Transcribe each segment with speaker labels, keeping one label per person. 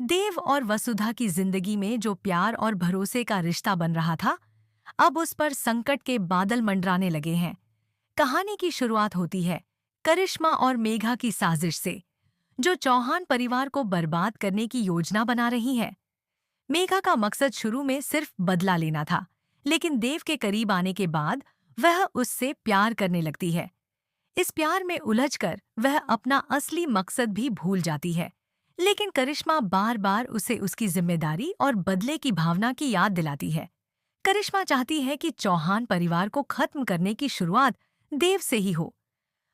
Speaker 1: देव और वसुधा की जिंदगी में जो प्यार और भरोसे का रिश्ता बन रहा था, अब उस पर संकट के बादल मंडराने लगे हैं। कहानी की शुरुआत होती है करिश्मा और मेघा की साजिश से, जो चौहान परिवार को बर्बाद करने की योजना बना रही है। मेघा का मकसद शुरू में सिर्फ बदला लेना था, लेकिन देव के करीब आने के बाद वह उससे प्यार करने लगती है। इस प्यार में उलझकर वह अपना असली मकसद भी भूल जाती है। लेकिन करिश्मा बार बार उसे उसकी जिम्मेदारी और बदले की भावना की याद दिलाती है। करिश्मा चाहती है कि चौहान परिवार को खत्म करने की शुरुआत देव से ही हो।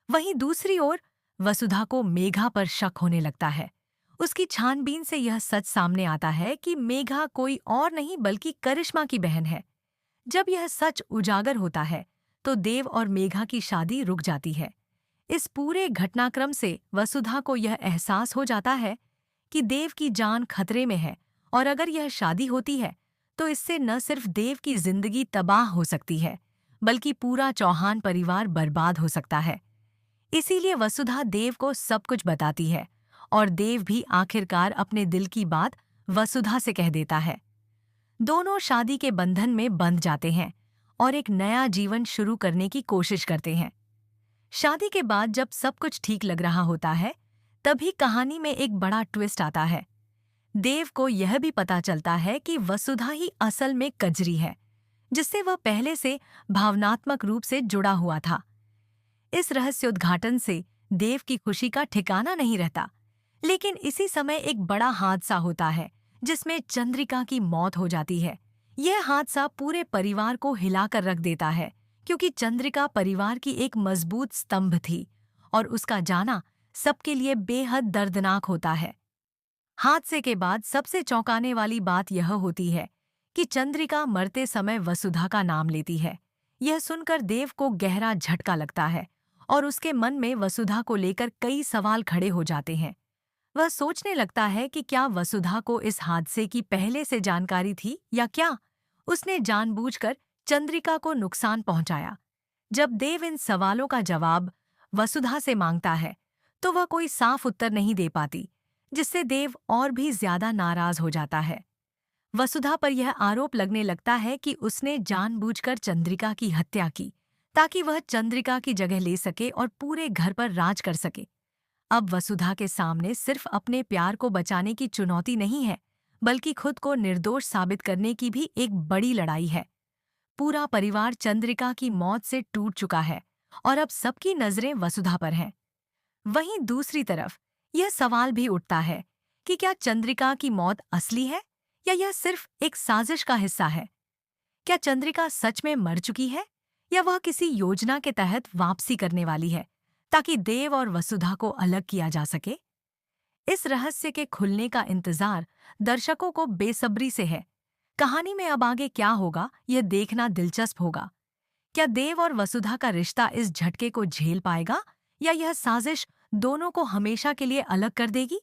Speaker 1: वहीं दूसरी ओर वसुधा को मेघा पर शक होने लगता है। उसकी छानबीन से यह सच सामने आता है कि मेघा कोई और नहीं बल्कि करिश्मा की बहन है। जब यह सच उजागर होता है तो देव और मेघा की शादी रुक जाती है। इस पूरे घटनाक्रम से वसुधा को यह एहसास हो जाता है कि देव की जान खतरे में है, और अगर यह शादी होती है तो इससे न सिर्फ देव की जिंदगी तबाह हो सकती है, बल्कि पूरा चौहान परिवार बर्बाद हो सकता है। इसीलिए वसुधा देव को सब कुछ बताती है, और देव भी आखिरकार अपने दिल की बात वसुधा से कह देता है। दोनों शादी के बंधन में बंध जाते हैं और एक नया जीवन शुरू करने की कोशिश करते हैं। शादी के बाद जब सब कुछ ठीक लग रहा होता है, तभी कहानी में एक बड़ा ट्विस्ट आता है। देव को यह भी पता चलता है कि वसुधा ही असल में कजरी है, जिससे वह पहले से भावनात्मक रूप से जुड़ा हुआ था। इस रहस्योद्घाटन से देव की खुशी का ठिकाना नहीं रहता। लेकिन इसी समय एक बड़ा हादसा होता है, जिसमें चंद्रिका की मौत हो जाती है। यह हादसा पूरे परिवार को हिलाकर रख देता है, क्योंकि चंद्रिका परिवार की एक मजबूत स्तंभ थी, और उसका जाना सबके लिए बेहद दर्दनाक होता है। हादसे के बाद सबसे चौंकाने वाली बात यह होती है कि चंद्रिका मरते समय वसुधा का नाम लेती है। यह सुनकर देव को गहरा झटका लगता है, और उसके मन में वसुधा को लेकर कई सवाल खड़े हो जाते हैं। वह सोचने लगता है कि क्या वसुधा को इस हादसे की पहले से जानकारी थी, या क्या उसने जानबूझकर चंद्रिका को नुकसान पहुंचाया। जब देव इन सवालों का जवाब वसुधा से मांगता है, तो वह कोई साफ उत्तर नहीं दे पाती, जिससे देव और भी ज्यादा नाराज हो जाता है। वसुधा पर यह आरोप लगने लगता है कि उसने जानबूझकर चंद्रिका की हत्या की, ताकि वह चंद्रिका की जगह ले सके और पूरे घर पर राज कर सके। अब वसुधा के सामने सिर्फ अपने प्यार को बचाने की चुनौती नहीं है, बल्कि खुद को निर्दोष साबित करने की भी एक बड़ी लड़ाई है। पूरा परिवार चंद्रिका की मौत से टूट चुका है, और अब सबकी नजरें वसुधा पर हैं। वहीं दूसरी तरफ यह सवाल भी उठता है कि क्या चंद्रिका की मौत असली है, या यह सिर्फ एक साजिश का हिस्सा है। क्या चंद्रिका सच में मर चुकी है, या वह किसी योजना के तहत वापसी करने वाली है, ताकि देव और वसुधा को अलग किया जा सके। इस रहस्य के खुलने का इंतजार दर्शकों को बेसब्री से है। कहानी में अब आगे क्या होगा, यह देखना दिलचस्प होगा। क्या देव और वसुधा का रिश्ता इस झटके को झेल पाएगा, या यह साजिश दोनों को हमेशा के लिए अलग कर देगी।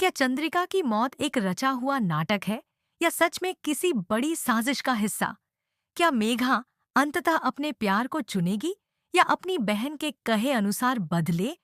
Speaker 1: क्या चंद्रिका की मौत एक रचा हुआ नाटक है, या सच में किसी बड़ी साजिश का हिस्सा। क्या मेघा अंततः अपने प्यार को चुनेगी, या अपनी बहन के कहे अनुसार बदले